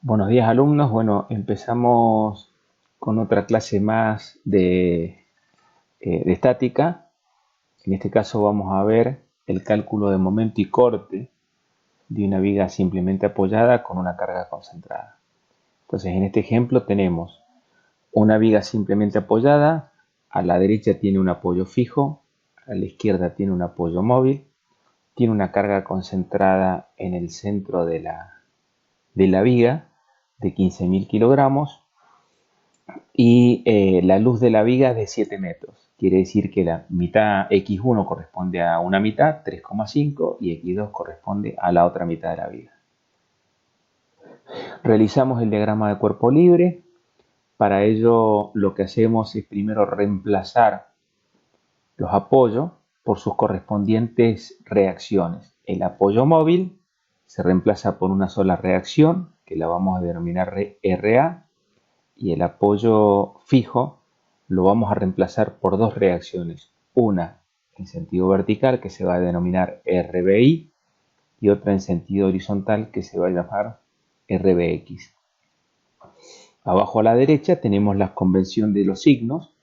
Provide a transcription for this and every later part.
Buenos días alumnos. Bueno, empezamos con otra clase más de estática. En este caso vamos a ver el cálculo de momento y corte de una viga simplemente apoyada con una carga concentrada. Entonces en este ejemplo tenemos una viga simplemente apoyada, a la derecha tiene un apoyo fijo, a la izquierda tiene un apoyo móvil, tiene una carga concentrada en el centro de la viga de 15.000 kilogramos y la luz de la viga es de 7 metros. Quiere decir que la mitad x1 corresponde a una mitad, 3,5, y x2 corresponde a la otra mitad de la viga. Realizamos el diagrama de cuerpo libre. Para ello lo que hacemos es primero reemplazar los apoyos por sus correspondientes reacciones. El apoyo móvil se reemplaza por una sola reacción, que la vamos a denominar RA, y el apoyo fijo lo vamos a reemplazar por dos reacciones. Una en sentido vertical, que se va a denominar RBI, y otra en sentido horizontal, que se va a llamar RBX. Abajo a la derecha tenemos la convención de los signos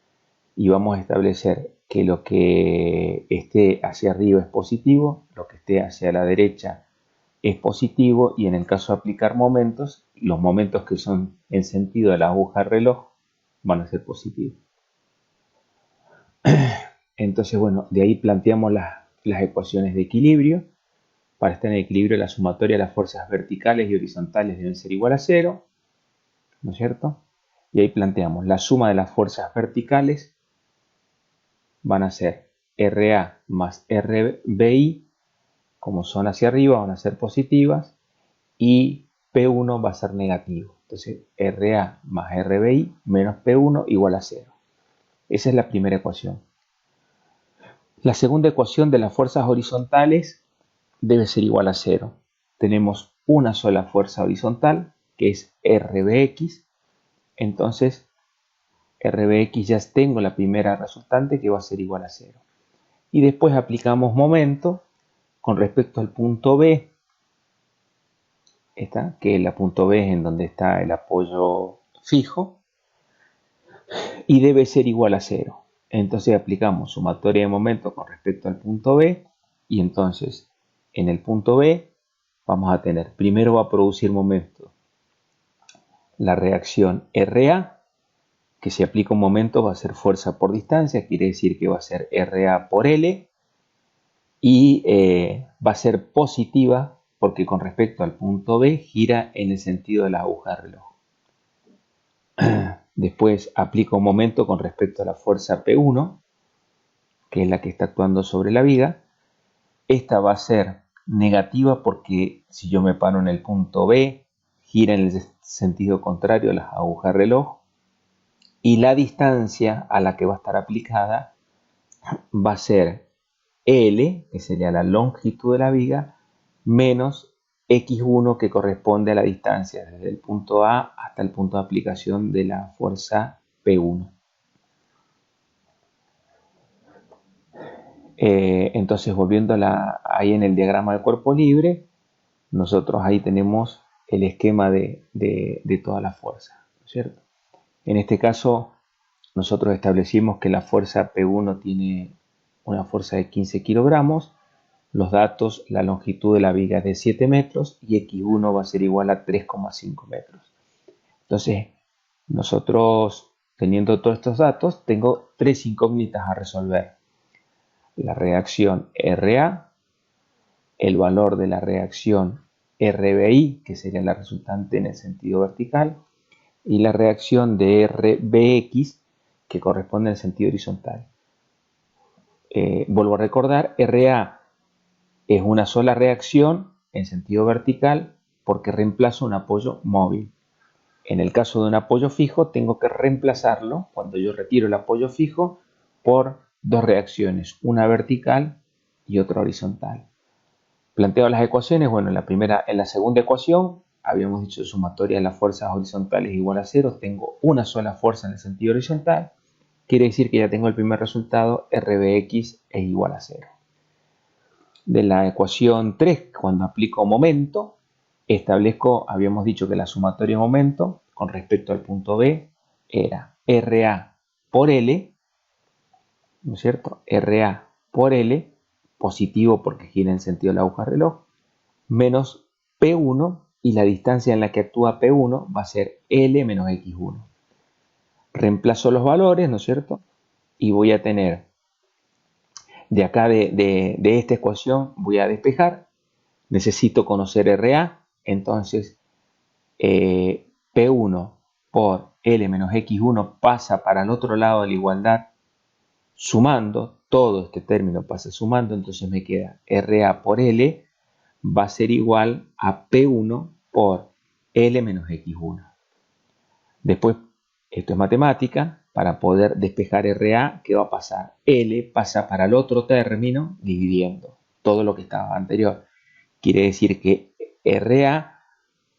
y vamos a establecer que lo que esté hacia arriba es positivo, lo que esté hacia la derecha es positivo, y en el caso de aplicar momentos, los momentos que son en sentido de la aguja reloj van a ser positivos. Entonces, bueno, de ahí planteamos las ecuaciones de equilibrio. Para estar en equilibrio, la sumatoria de las fuerzas verticales y horizontales deben ser igual a cero, ¿no es cierto? Y ahí planteamos la suma de las fuerzas verticales van a ser RA más RBI, como son hacia arriba, van a ser positivas, y P1 va a ser negativo. Entonces, RA más RBI menos P1 igual a 0. Esa es la primera ecuación. La segunda ecuación de las fuerzas horizontales debe ser igual a 0. Tenemos una sola fuerza horizontal, que es RBX. Entonces, RBX ya tengo la primera resultante, que va a ser igual a 0. Y después aplicamos momento con respecto al punto B, que el punto B es en donde está el apoyo fijo, y debe ser igual a 0. Entonces aplicamos sumatoria de momento con respecto al punto B, y entonces en el punto B vamos a tener, primero va a producir momento la reacción RA, que si aplica un momento va a ser fuerza por distancia, quiere decir que va a ser RA por L, y va a ser positiva porque con respecto al punto B gira en el sentido de la aguja de reloj. Después aplico un momento con respecto a la fuerza P1, que es la que está actuando sobre la viga. Esta va a ser negativa porque si yo me paro en el punto B, gira en el sentido contrario a las agujas de reloj, y la distancia a la que va a estar aplicada va a ser L, que sería la longitud de la viga, menos x1, que corresponde a la distancia desde el punto A hasta el punto de aplicación de la fuerza P1. Entonces, volviendo ahí en el diagrama de cuerpo libre, nosotros ahí tenemos el esquema de toda la fuerza, ¿no es cierto? En este caso, nosotros establecimos que la fuerza P1 tiene una fuerza de 15 kilogramos. Los datos, la longitud de la viga es de 7 metros y x1 va a ser igual a 3,5 metros. Entonces, nosotros, teniendo todos estos datos, tengo tres incógnitas a resolver. La reacción RA, el valor de la reacción RBI, que sería la resultante en el sentido vertical, y la reacción de RBX, que corresponde en el sentido horizontal. Vuelvo a recordar, RA es una sola reacción en sentido vertical porque reemplazo un apoyo móvil. En el caso de un apoyo fijo, tengo que reemplazarlo, cuando yo retiro el apoyo fijo, por dos reacciones, una vertical y otra horizontal. Planteo las ecuaciones. Bueno, en la segunda ecuación habíamos dicho sumatoria de las fuerzas horizontales igual a 0. Tengo una sola fuerza en el sentido horizontal. Quiere decir que ya tengo el primer resultado, RBX es igual a 0. De la ecuación 3, cuando aplico momento, establezco, habíamos dicho que la sumatoria de momento con respecto al punto B era RA por L, ¿no es cierto? RA por L, positivo porque gira en sentido de la aguja reloj, menos P1 y la distancia en la que actúa P1 va a ser L menos X1. Reemplazo los valores, ¿no es cierto? Y voy a tener, de acá de esta ecuación voy a despejar, necesito conocer RA, entonces P1 por L menos X1 pasa para el otro lado de la igualdad sumando, todo este término pasa sumando, entonces me queda RA por L va a ser igual a P1 por L menos X1. Después, esto es matemática, para poder despejar RA, ¿qué va a pasar? L pasa para el otro término dividiendo todo lo que estaba anterior. Quiere decir que RA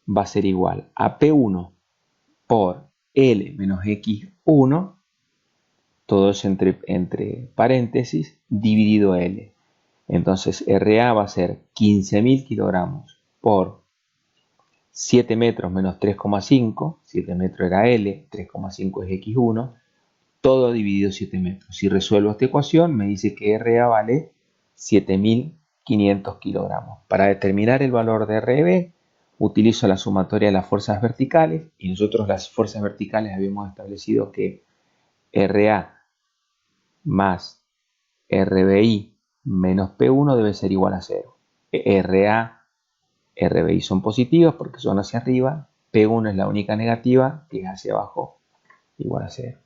va a ser igual a P1 por L menos X1, todo eso entre paréntesis, dividido L. Entonces RA va a ser 15.000 kilogramos por 7 metros menos 3,5, 7 metros era L, 3,5 es X1, todo dividido 7 metros. Si resuelvo esta ecuación, me dice que RA vale 7.500 kilogramos. Para determinar el valor de RB, utilizo la sumatoria de las fuerzas verticales, y nosotros las fuerzas verticales habíamos establecido que RA más RBI menos P1 debe ser igual a 0. RA, RBI son positivas porque son hacia arriba, P1 es la única negativa que es hacia abajo igual a 0.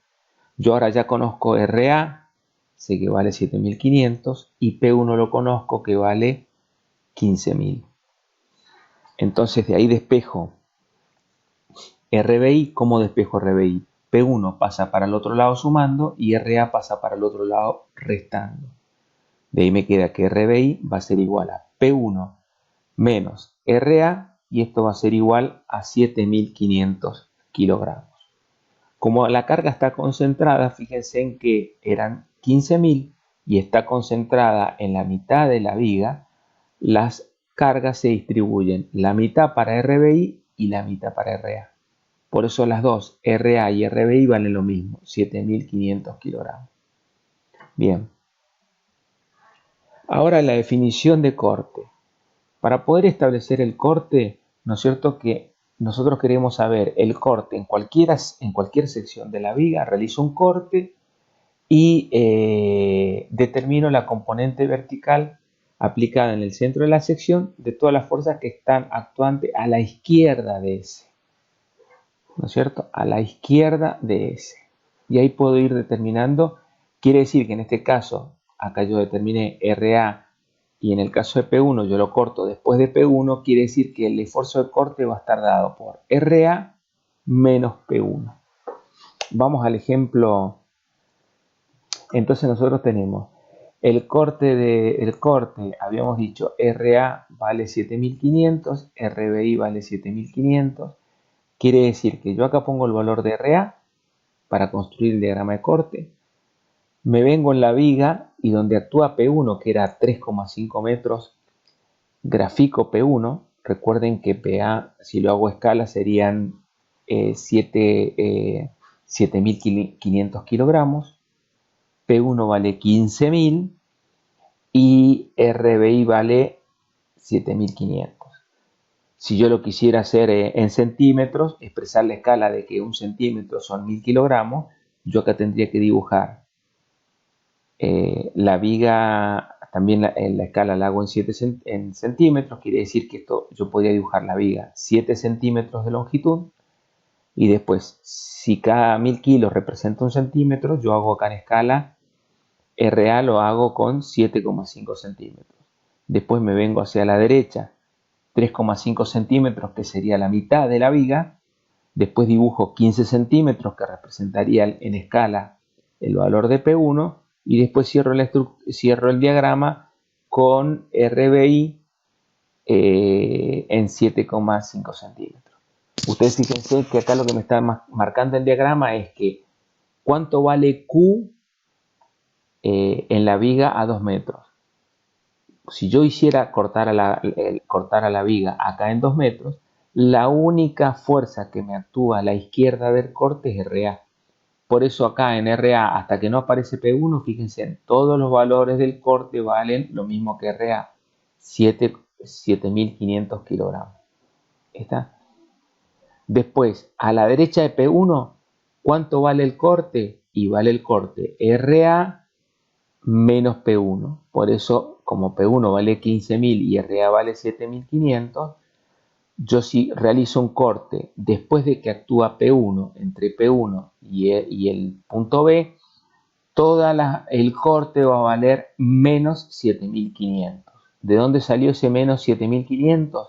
Yo ahora ya conozco RA, sé que vale 7.500 y P1 lo conozco que vale 15.000. Entonces de ahí despejo RBI. ¿Cómo despejo RBI? P1 pasa para el otro lado sumando y RA pasa para el otro lado restando. De ahí me queda que RBI va a ser igual a P1 menos RA y esto va a ser igual a 7.500 kilogramos. Como la carga está concentrada, fíjense en que eran 15.000 y está concentrada en la mitad de la viga, las cargas se distribuyen la mitad para RBI y la mitad para RA. Por eso las dos, RA y RBI, valen lo mismo, 7.500 kilogramos. Bien. Ahora la definición de corte. Para poder establecer el corte, ¿no es cierto que nosotros queremos saber el corte en cualquier sección de la viga? Realizo un corte y determino la componente vertical aplicada en el centro de la sección de todas las fuerzas que están actuantes a la izquierda de ese, ¿no es cierto? A la izquierda de ese. Y ahí puedo ir determinando, quiere decir que en este caso, acá yo determiné RA y en el caso de P1 yo lo corto después de P1, quiere decir que el esfuerzo de corte va a estar dado por RA menos P1. Vamos al ejemplo. Entonces nosotros tenemos el corte, habíamos dicho RA vale 7.500, RBI vale 7.500. Quiere decir que yo acá pongo el valor de RA para construir el diagrama de corte. Me vengo en la viga y donde actúa P1, que era 3,5 metros, grafico P1. Recuerden que PA, si lo hago a escala, serían 7.500 kilogramos. P1 vale 15.000 y RBI vale 7.500. Si yo lo quisiera hacer en centímetros, expresar la escala de que un centímetro son 1.000 kilogramos, yo acá tendría que dibujar la viga, también la escala la hago en centímetros, quiere decir que esto yo podría dibujar la viga 7 centímetros de longitud y después, si cada 1.000 kilos representa un centímetro, yo hago acá en escala RA lo hago con 7,5 centímetros. Después me vengo hacia la derecha, 3,5 centímetros, que sería la mitad de la viga. Después dibujo 15 centímetros, que representaría en escala el valor de P1. Y después cierro el diagrama con RBI en 7,5 centímetros. Ustedes fíjense que acá lo que me está marcando el diagrama es que cuánto vale Q en la viga a 2 metros. si yo hiciera cortar a la viga acá en 2 metros, la única fuerza que me actúa a la izquierda del corte es RA. Por eso acá en RA, hasta que no aparece P1, fíjense, todos los valores del corte valen lo mismo que RA, 7.500 kilogramos. ¿Está? Después, a la derecha de P1, ¿cuánto vale el corte? Y vale el corte RA menos P1. Por eso, como P1 vale 15.000 y RA vale 7.500, yo si realizo un corte después de que actúa P1, entre P1 y el punto B, el corte va a valer menos 7.500. ¿De dónde salió ese menos 7.500?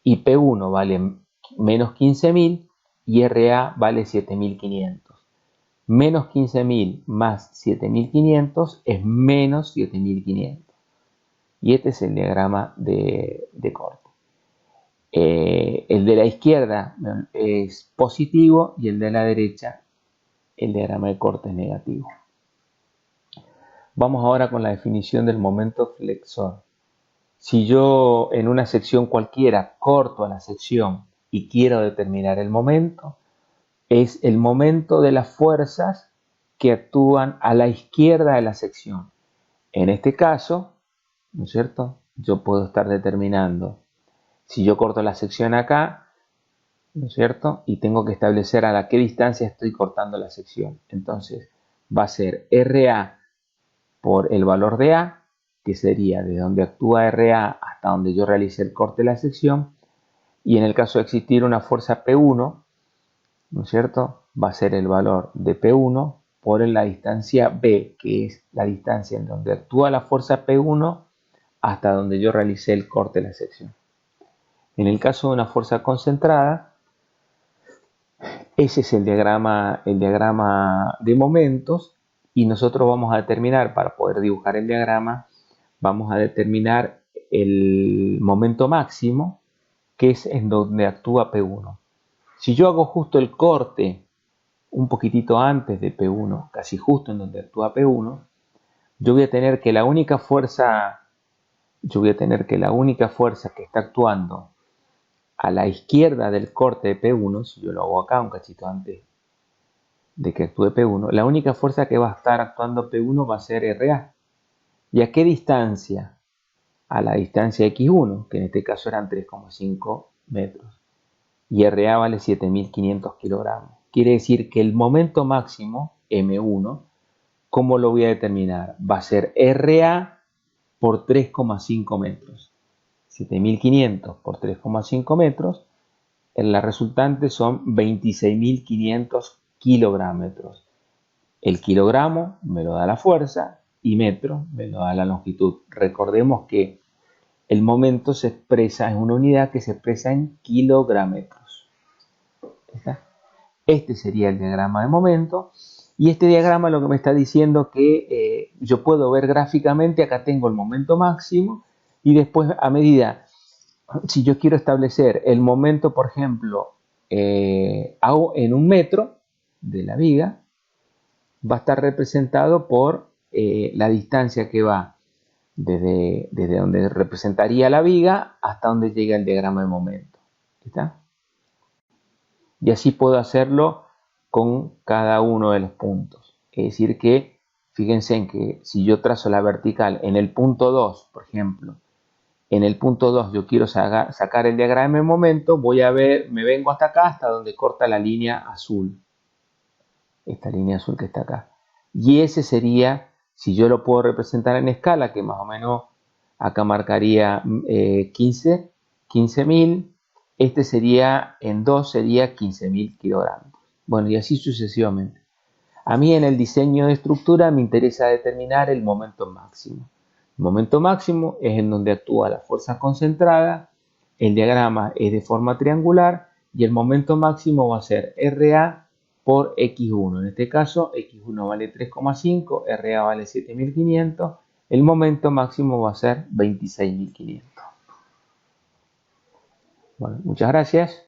Y P1 vale menos 15.000 y RA vale 7.500. Menos 15.000 más 7.500 es menos 7.500. Y este es el diagrama de corte. El de la izquierda es positivo y el de la derecha, el diagrama de corte es negativo. Vamos ahora con la definición del momento flexor. Si yo en una sección cualquiera corto a la sección y quiero determinar el momento, es el momento de las fuerzas que actúan a la izquierda de la sección. En este caso, ¿no es cierto? Yo puedo estar determinando, si yo corto la sección acá, ¿no es cierto? Y tengo que establecer a qué distancia estoy cortando la sección. Entonces, va a ser RA por el valor de A, que sería de donde actúa RA hasta donde yo realice el corte de la sección. Y en el caso de existir una fuerza P1, ¿no es cierto? Va a ser el valor de P1 por la distancia B, que es la distancia en donde actúa la fuerza P1 hasta donde yo realicé el corte de la sección. En el caso de una fuerza concentrada, ese es el diagrama de momentos, y nosotros vamos a determinar, para poder dibujar el diagrama, vamos a determinar el momento máximo, que es en donde actúa P1. Si yo hago justo el corte un poquitito antes de P1, casi justo en donde actúa P1, yo voy a tener que la única fuerza que está actuando a la izquierda del corte de P1, si yo lo hago acá un cachito antes de que actúe P1, la única fuerza que va a estar actuando P1 va a ser RA. ¿Y a qué distancia? A la distancia X1, que en este caso eran 3,5 metros. Y RA vale 7.500 kilogramos. Quiere decir que el momento máximo, M1, ¿cómo lo voy a determinar? Va a ser RA por 3,5 metros. 7.500 por 3,5 metros. La resultante son 26.500 kilogramos. El kilogramo me lo da la fuerza y metro me lo da la longitud. Recordemos que el momento se expresa en una unidad que se expresa en kilogramos. Este sería el diagrama de momento. Y este diagrama lo que me está diciendo que yo puedo ver gráficamente, acá tengo el momento máximo, y después a medida, si yo quiero establecer el momento, por ejemplo, hago en un metro de la viga, va a estar representado por la distancia que va desde donde representaría la viga hasta donde llega el diagrama de momento. ¿Está? Y así puedo hacerlo con cada uno de los puntos. Es decir que, fíjense en que si yo trazo la vertical en el punto 2, por ejemplo, en el punto 2 yo quiero sacar el diagrama de momento, me vengo hasta acá, hasta donde corta la línea azul. Esta línea azul que está acá. Y ese sería, si yo lo puedo representar en escala, que más o menos acá marcaría 15.000, este sería en 2, sería 15.000 kilogramos. Bueno, y así sucesivamente. A mí en el diseño de estructura me interesa determinar el momento máximo. El momento máximo es en donde actúa la fuerza concentrada, el diagrama es de forma triangular y el momento máximo va a ser RA por X1. En este caso, X1 vale 3,5, RA vale 7.500, el momento máximo va a ser 26.500. Bueno, muchas gracias.